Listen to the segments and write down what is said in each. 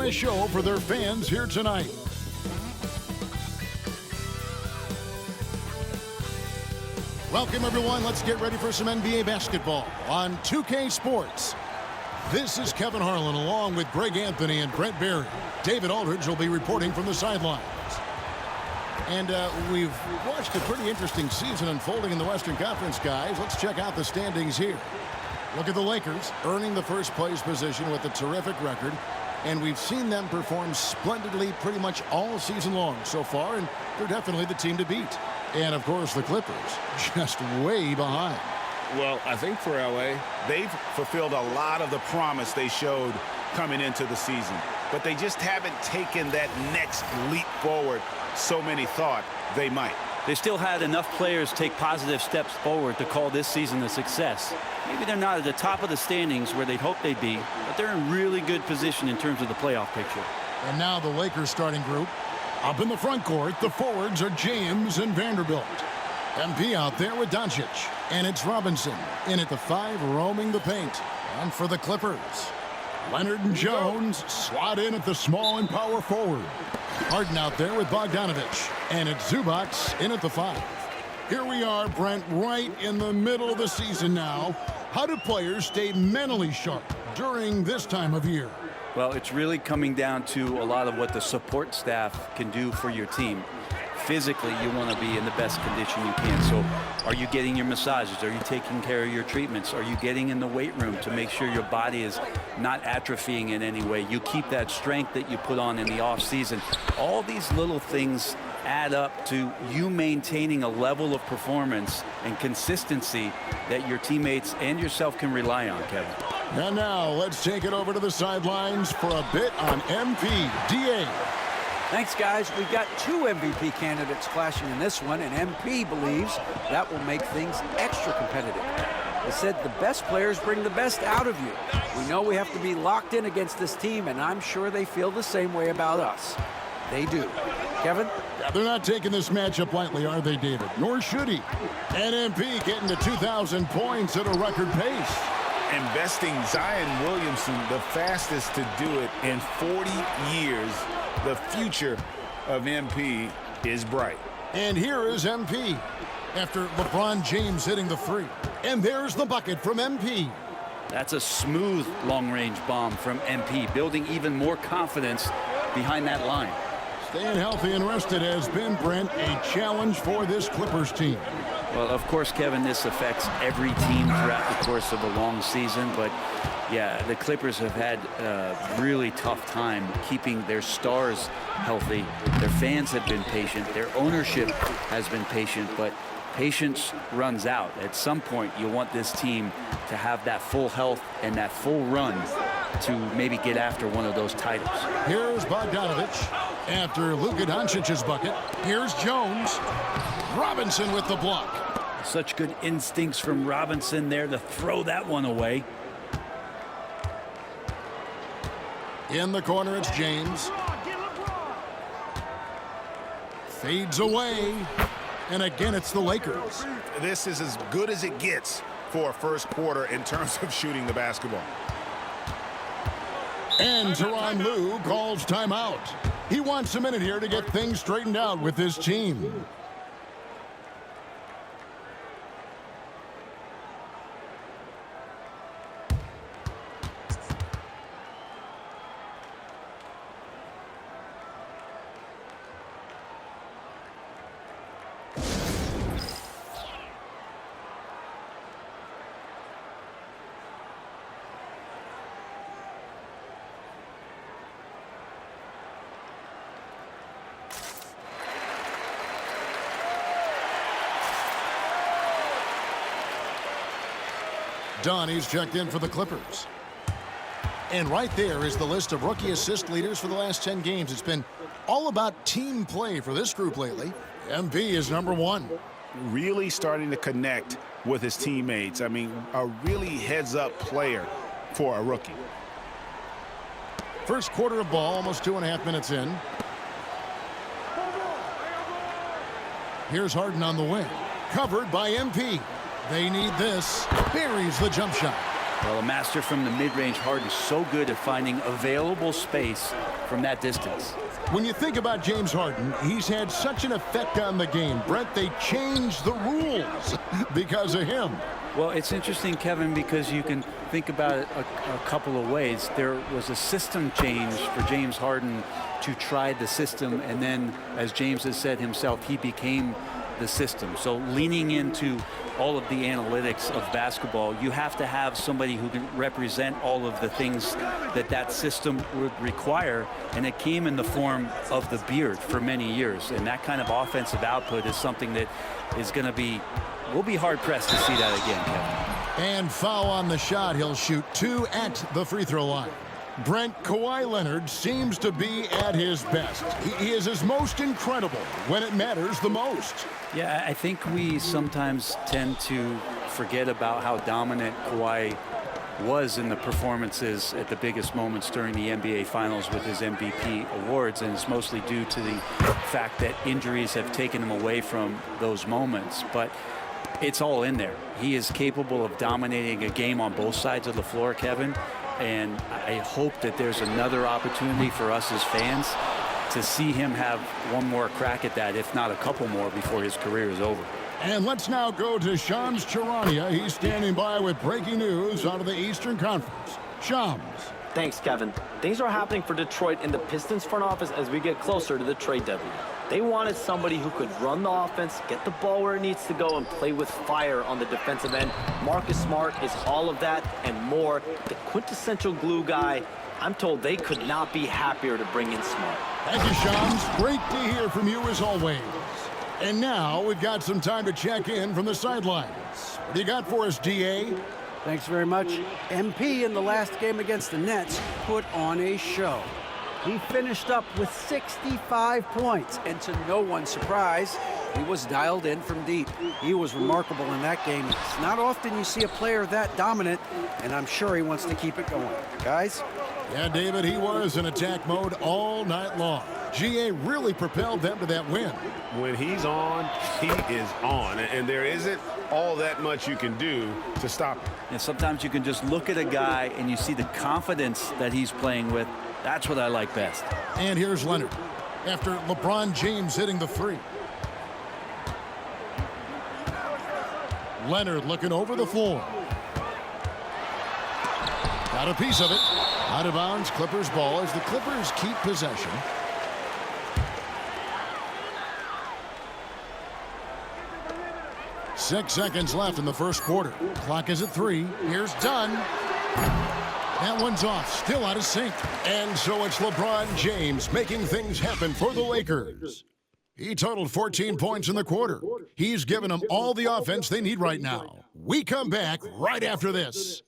a show for their fans here tonight. Welcome, everyone. Let's get ready for some NBA basketball on 2K Sports. This is Kevin Harlan along with Greg Anthony and Brent Barry. David Aldridge will be reporting from the sidelines. And we've watched a pretty interesting season unfolding in the Western Conference, guys. Let's check out the standings here. Look at the Lakers earning the first place position with a terrific record. And we've seen them perform splendidly pretty much all season long so far, and they're definitely the team to beat. And, of course, the Clippers just way behind. Well, I think for L.A., they've fulfilled a lot of the promise they showed coming into the season. But they just haven't taken that next leap forward so many thought they might. They still had enough players take positive steps forward to call this season a success. Maybe they're not at the top of the standings where they'd hope they'd be, but they're in really good position in terms of the playoff picture. And now the Lakers starting group. Up in the front court, the forwards are James and Vanderbilt. MP out there with Doncic. And it's Robinson in at the 5, roaming the paint. And for the Clippers, Leonard and Jones slot in at the small and power forward. Harden out there with Bogdanovich. And it's Zubac in at the 5. Here we are, Brent, right in the middle of the season now. How do players stay mentally sharp during this time of year? Well, it's really coming down to a lot of what the support staff can do for your team. Physically, you want to be in the best condition you can. So are you getting your massages? Are you taking care of your treatments? Are you getting in the weight room to make sure your body is not atrophying in any way? You keep that strength that you put on in the off season. All these little things add up to you maintaining a level of performance and consistency that your teammates and yourself can rely on, Kevin. And now let's take it over to the sidelines for a bit on MP. DA. Thanks, guys. We've got 2 MVP candidates clashing in this one, and MP believes that will make things extra competitive. He said the best players bring the best out of you. We know we have to be locked in against this team, and I'm sure they feel the same way about us. They do. Kevin? Yeah, they're not taking this matchup lightly, are they, David? Nor should he. And MP getting to 2,000 points at a record pace. Investing Zion Williamson the fastest to do it in 40 years. The future of MP is bright. And here is MP after LeBron James hitting the 3. And there's the bucket from MP. That's a smooth long-range bomb from MP, building even more confidence behind that line. Staying healthy and rested has been, Brent, a challenge for this Clippers team. Well, of course, Kevin, this affects every team throughout the course of a long season. But, yeah, the Clippers have had a really tough time keeping their stars healthy. Their fans have been patient. Their ownership has been patient. But patience runs out. At some point, you want this team to have that full health and that full run to maybe get after one of those titles. Here's Bogdanovich after Luka Doncic's bucket. Here's Jones. Robinson with the block. Such good instincts from Robinson there to throw that one away. In the corner, it's James. Fades away. And again, it's the Lakers. This is as good as it gets for a first quarter in terms of shooting the basketball. And Tyronn Lue calls timeout. He wants a minute here to get things straightened out with his team. Donnie's checked in for the Clippers. And right there is the list of rookie assist leaders for the last 10 games. It's been all about team play for this group lately. MP is number 1. Really starting to connect with his teammates. I mean, a really heads-up player for a rookie. First quarter of ball, almost 2.5 minutes in. Here's Harden on the wing. Covered by MP. They need this. Buries the jump shot. Well, a master from the mid-range. Harden's so good at finding available space from that distance. When you think about James Harden, he's had such an effect on the game. Brent, they changed the rules because of him. Well, it's interesting, Kevin, because you can think about it a couple of ways. There was a system change for James Harden to try the system, and then, as James has said himself, he became the system. So leaning into all of the analytics of basketball, you have to have somebody who can represent all of the things that that system would require, and it came in the form of the beard for many years. And that kind of offensive output is something that is going to be, we'll be hard-pressed to see that again, Kevin. And foul on the shot. He'll shoot 2 at the free throw line. Brent, Kawhi Leonard seems to be at his best. He is his most incredible when it matters the most. Yeah, I think we sometimes tend to forget about how dominant Kawhi was in the performances at the biggest moments during the NBA Finals with his MVP awards, and it's mostly due to the fact that injuries have taken him away from those moments. But it's all in there. He is capable of dominating a game on both sides of the floor, Kevin. And I hope that there's another opportunity for us as fans to see him have one more crack at that, if not a couple more, before his career is over. And let's now go to Shams Charania. He's standing by with breaking news out of the Eastern Conference. Shams. Thanks, Kevin. Things are happening for Detroit in the Pistons front office as we get closer to the trade deadline. They wanted somebody who could run the offense, get the ball where it needs to go, and play with fire on the defensive end. Marcus Smart is all of that and more. The quintessential glue guy. I'm told they could not be happier to bring in Smart. Thank you, Shams. Great to hear from you as always. And now we've got some time to check in from the sidelines. What do you got for us, DA? Thanks very much. MP in the last game against the Nets put on a show. He finished up with 65 points, and to no one's surprise, he was dialed in from deep. He was remarkable in that game. It's not often you see a player that dominant, and I'm sure he wants to keep it going. Guys? Yeah, David, he was in attack mode all night long. GA really propelled them to that win. When he's on, he is on, and there isn't all that much you can do to stop him. And sometimes you can just look at a guy and you see the confidence that he's playing with. That's what I like best. And here's Leonard after LeBron James hitting the three. Leonard looking over the floor. Got a piece of it. Out of bounds, Clippers ball as the Clippers keep possession. Six seconds left in the first quarter. Clock is at 3. Here's Dunn. That one's off, still out of sync. And so it's LeBron James making things happen for the Lakers. He totaled 14 points in the quarter. He's given them all the offense they need right now. We come back right after this.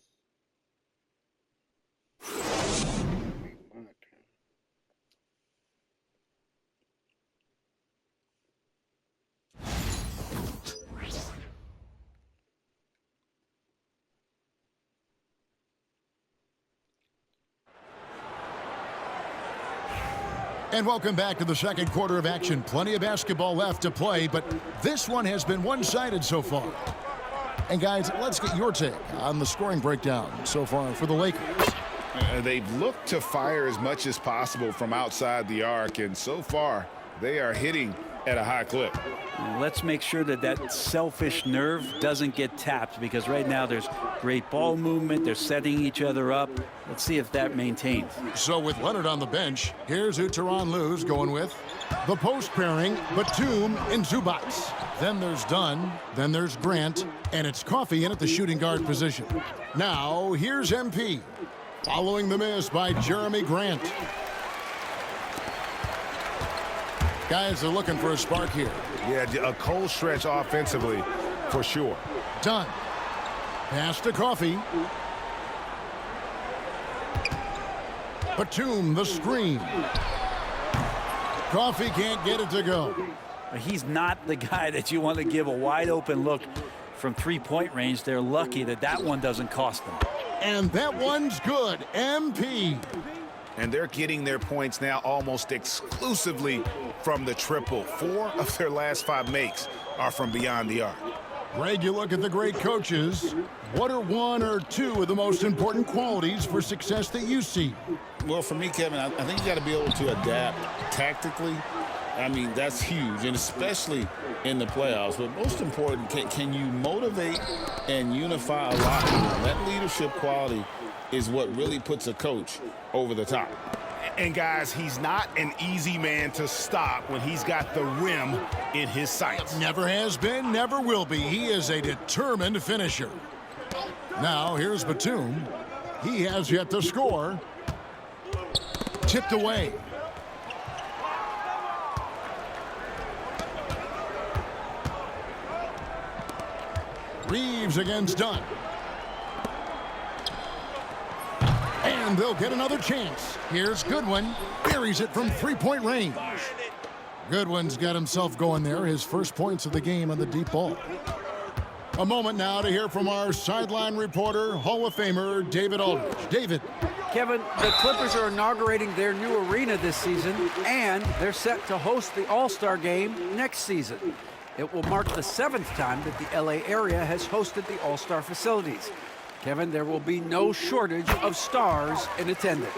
And welcome back to the second quarter of action. Plenty of basketball left to play, but this one has been one-sided so far. And guys, let's get your take on the scoring breakdown so far for the Lakers. They've looked to fire as much as possible from outside the arc, and so far they are hitting at a high clip. Let's make sure that that selfish nerve doesn't get tapped, because right now there's great ball movement. They're setting each other up. Let's see if that maintains. So with Leonard on the bench, here's who Tyronn Lue's going with. The post pairing, Batum and Zubac. Then there's Dunn, then there's Grant, and it's Coffey in at the shooting guard position. Now, here's MP, following the miss by Jeremy Grant. Guys are looking for a spark here. Yeah, a cold stretch offensively for sure. Dunn. Pass to Coffey. Batum, the screen. Coffey can't get it to go. He's not the guy that you want to give a wide open look from three-point range. They're lucky that that one doesn't cost them. And that one's good. MP. And they're getting their points now almost exclusively from the triple. 4 of their last 5 makes are from beyond the arc. Greg, you look at the great coaches. What are one or two of the most important qualities for success that you see? Well, for me, Kevin, I think you got to be able to adapt tactically. I mean, that's huge, and especially in the playoffs. But most important, can you motivate and unify a locker room? That leadership quality is what really puts a coach over the top. And, guys, he's not an easy man to stop when he's got the rim in his sights. Never has been, never will be. He is a determined finisher. Now, here's Batum. He has yet to score. Tipped away. Reeves against Dunn. And they'll get another chance. Here's Goodwin. Buries it from three-point range. Goodwin's got himself going there. His first points of the game on the deep ball. A moment now to hear from our sideline reporter, Hall of Famer David Aldridge. David. Kevin, the Clippers are inaugurating their new arena this season, and they're set to host the All-Star Game next season. It will mark the 7th time that the LA area has hosted the All-Star facilities. Kevin, there will be no shortage of stars in attendance.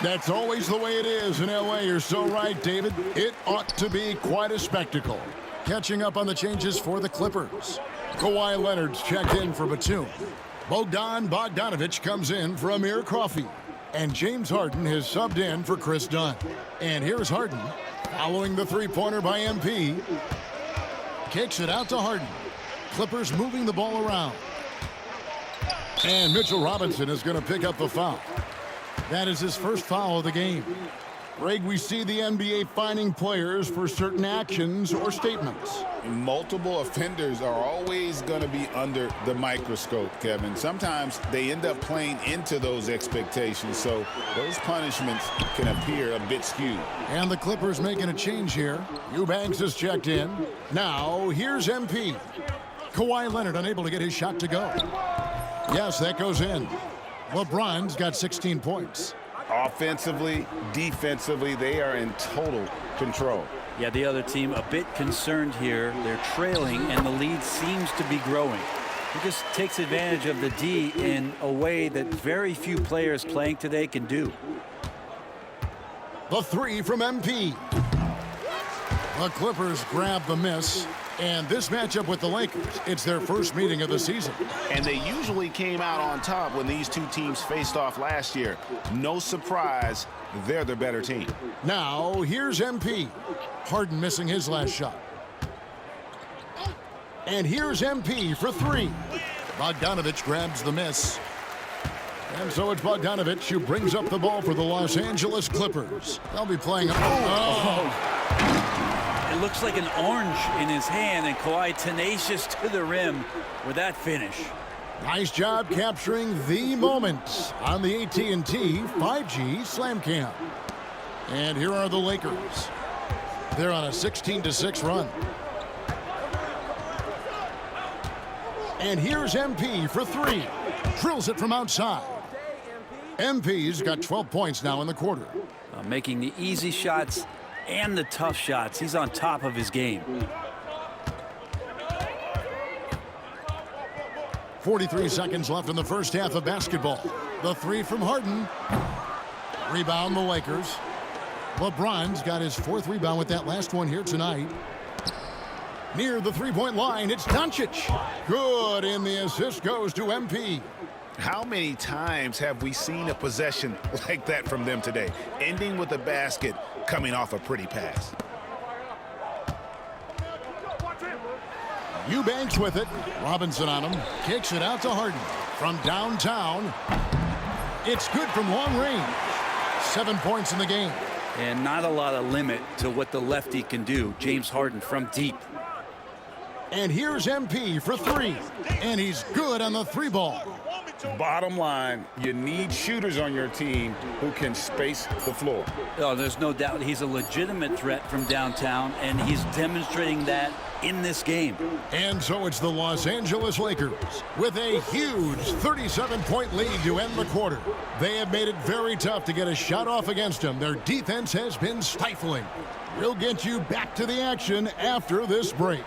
That's always the way it is in LA. You're so right, David. It ought to be quite a spectacle. Catching up on the changes for the Clippers. Kawhi Leonard's checked in for Batum. Bogdan Bogdanović comes in for Amir Coffey. And James Harden has subbed in for Chris Dunn. And here's Harden following the three-pointer by MP. Kicks it out to Harden. Clippers moving the ball around. And Mitchell Robinson is going to pick up the foul. That is his first foul of the game. Greg, we see the NBA fining players for certain actions or statements. Multiple offenders are always going to be under the microscope, Kevin. Sometimes they end up playing into those expectations, so those punishments can appear a bit skewed. And the Clippers making a change here. Eubanks is checked in. Now, here's MP. Kawhi Leonard unable to get his shot to go. Yes, that goes in. LeBron's got 16 points. Offensively, defensively, they are in total control. Yeah, the other team a bit concerned here. They're trailing, and the lead seems to be growing. He just takes advantage of the D in a way that very few players playing today can do. The three from MP. The Clippers grab the miss. And this matchup with the Lakers, it's their first meeting of the season. And they usually came out on top when these two teams faced off last year. No surprise, they're the better team. Now, here's MP. Harden missing his last shot. And here's MP for three. Bogdanović grabs the miss. And so it's Bogdanović who brings up the ball for the Los Angeles Clippers. They'll be playing. It looks like an orange in his hand, and Kawhi tenacious to the rim with that finish. Nice job capturing the moment on the AT&T 5G Slam Cam. And here are the Lakers. They're on a 16-6 run. And here's MP for three. Drills it from outside. MP's got 12 points now in the quarter. Making the easy shots and the tough shots. He's on top of his game. 43 seconds left in the first half of basketball. The three from Harden. Rebound the Lakers. LeBron's got his fourth rebound with that last one here tonight. Near the three-point line, it's Doncic. Good, and the assist goes to MP. How many times have we seen a possession like that from them today? Ending with a basket, coming off a pretty pass. Eubanks with it. Robinson on him. Kicks it out to Harden. From downtown. It's good from long range. 7 points in the game. And not a lot of limit to what the lefty can do. James Harden from deep. And here's MP for three. And he's good on the three ball. Bottom line, you need shooters on your team who can space the floor. Oh, there's no doubt he's a legitimate threat from downtown, and he's demonstrating that in this game. And so it's the Los Angeles Lakers with a huge 37-point lead to end the quarter. They have made it very tough to get a shot off against them. Their defense has been stifling. We'll get you back to the action after this break.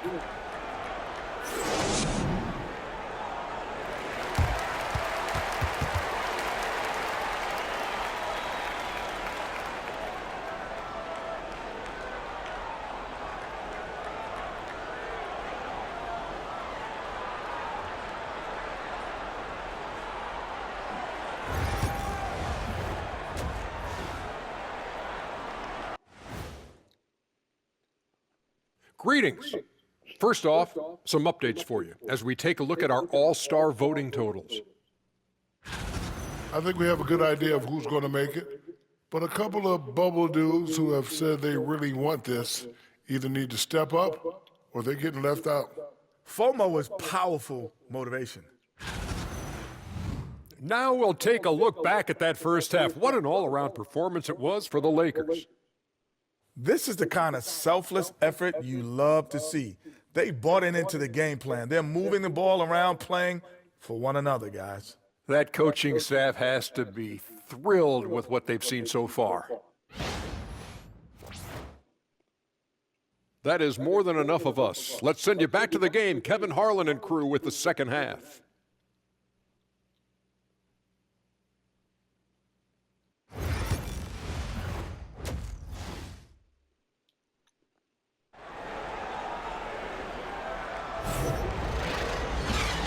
Greetings. First off, some updates for you as we take a look at our all-star voting totals. I think we have a good idea of who's going to make it, but a couple of bubble dudes who have said they really want this either need to step up or they're getting left out. FOMO is powerful motivation. Now we'll take a look back at that first half. What an all-around performance it was for the Lakers. This is the kind of selfless effort you love to see. They bought into the game plan. They're moving the ball around, playing for one another, guys. That coaching staff has to be thrilled with what they've seen so far. That is more than enough of us. Let's send you back to the game. Kevin Harlan and crew with the second half.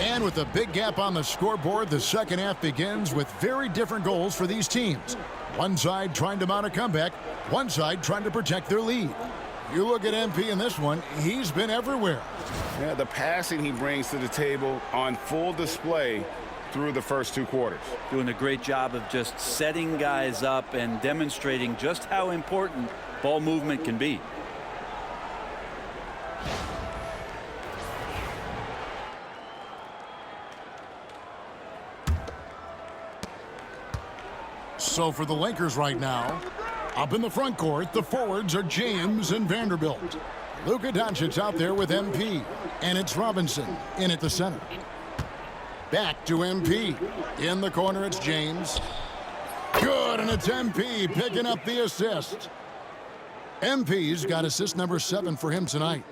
And with a big gap on the scoreboard, the second half begins with very different goals for these teams. One side trying to mount a comeback, one side trying to protect their lead. You look at MP in this one, he's been everywhere. Yeah, the passing he brings to the table on full display through the first 2 quarters. Doing a great job of just setting guys up and demonstrating just how important ball movement can be. So for the Lakers right now, up in the front court, the forwards are James and Vanderbilt. Luka Doncic out there with MP, and it's Robinson in at the center. Back to MP. In the corner, it's James. Good, and it's MP picking up the assist. MP's got assist number 7 for him tonight.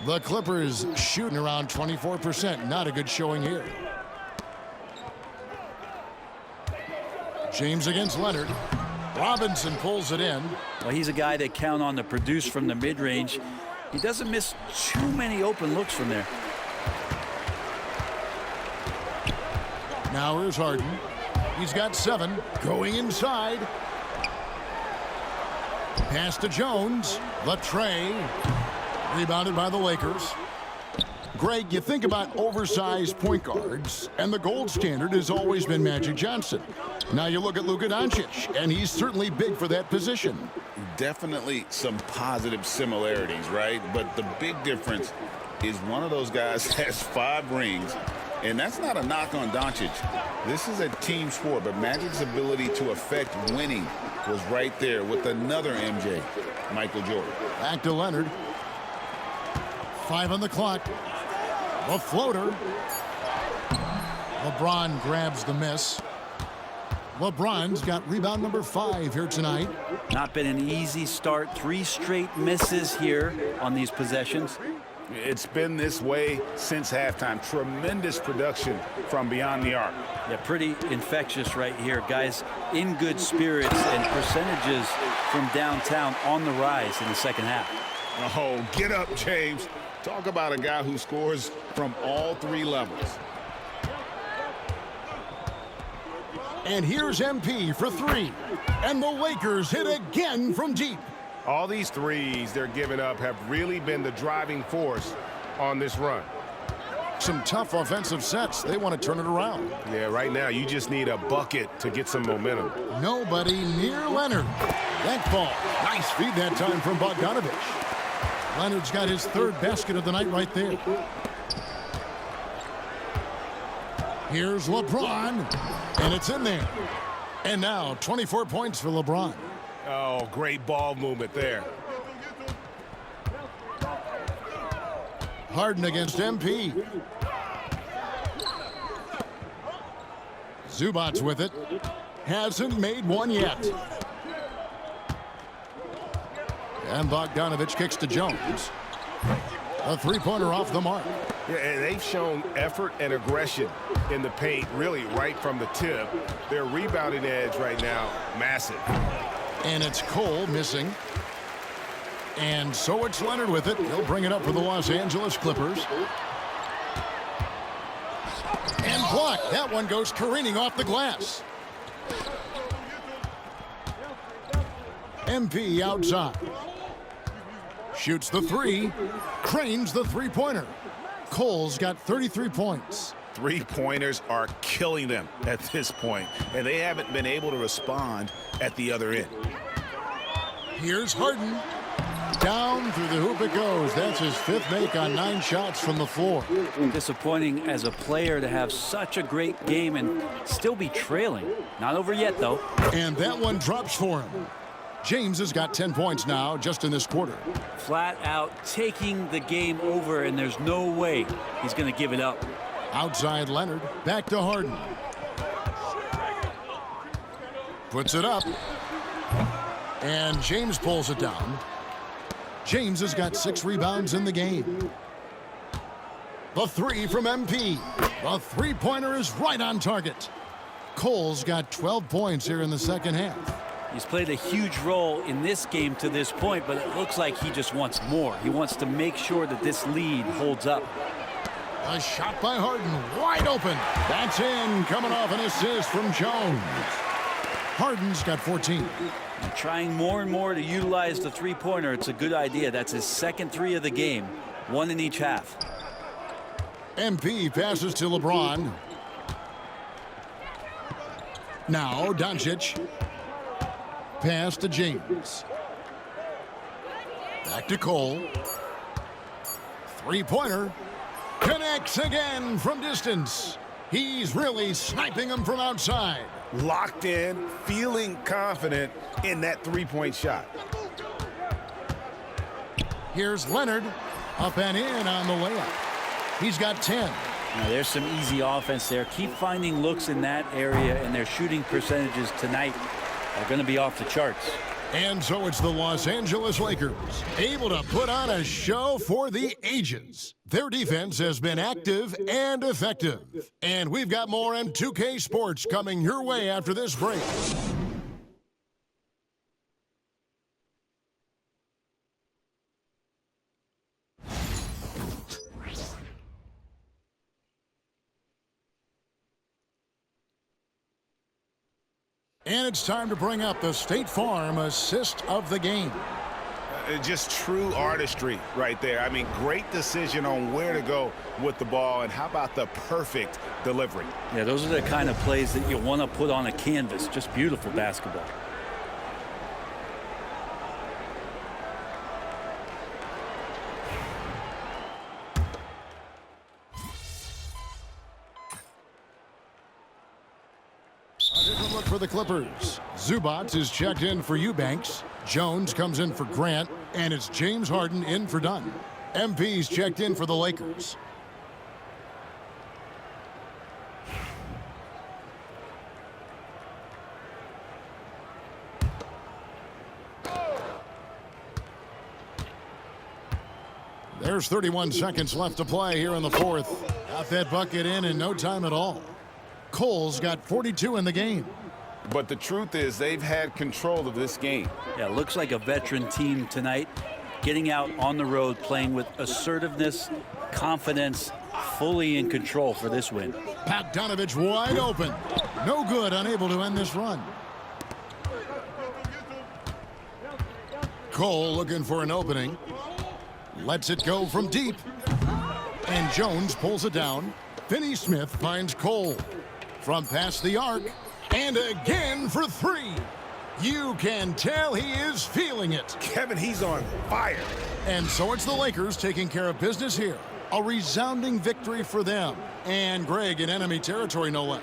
The Clippers shooting around 24%. Not a good showing here. James against Leonard. Robinson pulls it in. Well, he's a guy that count on to produce from the mid-range. He doesn't miss too many open looks from there. Now here's Harden. He's got 7. Going inside. Pass to Jones. Latrey. Rebounded by the Lakers. Greg, you think about oversized point guards, and the gold standard has always been Magic Johnson. Now you look at Luka Doncic, and he's certainly big for that position. Definitely some positive similarities, right? But the big difference is one of those guys has 5 rings, and that's not a knock on Doncic. This is a team sport, but Magic's ability to affect winning was right there with another MJ, Michael Jordan. Back to Leonard. 5 on the clock. The floater. LeBron grabs the miss. LeBron's got rebound number 5 here tonight. Not been an easy start. 3 straight misses here on these possessions. It's been this way since halftime. Tremendous production from beyond the arc. Yeah, pretty infectious right here. Guys in good spirits, and percentages from downtown on the rise in the second half. Oh, get up, James. Talk about a guy who scores from all 3 levels. And here's MP for 3. And the Lakers hit again from deep. All these threes they're giving up have really been the driving force on this run. Some tough offensive sets. They want to turn it around. Yeah, right now you just need a bucket to get some momentum. Nobody near Leonard. That ball. Nice feed that time from Bogdanovich. Leonard's got his 3rd basket of the night right there. Here's LeBron, and it's in there. And now 24 points for LeBron. Oh, great ball movement there. Harden against MP. Zubac's with it. Hasn't made one yet. And Bogdanovich kicks to Jones. A 3-pointer off the mark. Yeah, and they've shown effort and aggression in the paint, really right from the tip. Their rebounding edge right now, massive. And it's Cole missing. And so it's Leonard with it. He'll bring it up for the Los Angeles Clippers. And blocked. That one goes careening off the glass. MP outside. Shoots the three. Cranes the three-pointer. Cole's got 33 points. Three-pointers are killing them at this point, and they haven't been able to respond at the other end. Here's Harden. Down through the hoop it goes. That's his 5th make on 9 shots from the floor. Disappointing as a player to have such a great game and still be trailing. Not over yet, though. And that one drops for him. James has got 10 points now just in this quarter. Flat out taking the game over, and there's no way he's going to give it up. Outside Leonard. Back to Harden. Puts it up. And James pulls it down. James has got 6 rebounds in the game. The three from MP. The three-pointer is right on target. Cole's got 12 points here in the second half. He's played a huge role in this game to this point, but it looks like he just wants more. He wants to make sure that this lead holds up. A shot by Harden, wide open. That's in, coming off an assist from Jones. Harden's got 14. And trying more and more to utilize the three-pointer. It's a good idea. That's his second 3 of the game, 1 in each half. MP passes to LeBron. Now Doncic. Pass to James. Back to Cole. Three-pointer. Connects again from distance. He's really sniping them from outside. Locked in, feeling confident in that three-point shot. Here's Leonard. Up and in on the layup. He's got 10. Now, there's some easy offense there. Keep finding looks in that area, and their shooting percentages tonight are going to be off the charts. And so it's the Los Angeles Lakers, able to put on a show for the ages. Their defense has been active and effective. And we've got more M2K Sports coming your way after this break. And it's time to bring up the State Farm assist of the game. Just true artistry right there. I mean, great decision on where to go with the ball, and how about the perfect delivery? Yeah, those are the kind of plays that you want to put on a canvas. Just beautiful basketball. A different look for the Clippers. Zubac is checked in for Eubanks. Jones comes in for Grant, and it's James Harden in for Dunn. MP's checked in for the Lakers. There's 31 seconds left to play here in the fourth. Got that bucket in no time at all. Cole's got 42 in the game. But the truth is, they've had control of this game. Yeah, looks like a veteran team tonight, getting out on the road, playing with assertiveness, confidence, fully in control for this win. Bogdanovich wide open. No good, unable to end this run. Cole looking for an opening. Lets it go from deep. And Jones pulls it down. Finney-Smith finds Cole. From past the arc. And again for three. You can tell he is feeling it. Kevin, he's on fire. And so it's the Lakers taking care of business here. A resounding victory for them. And Greg in enemy territory, no less.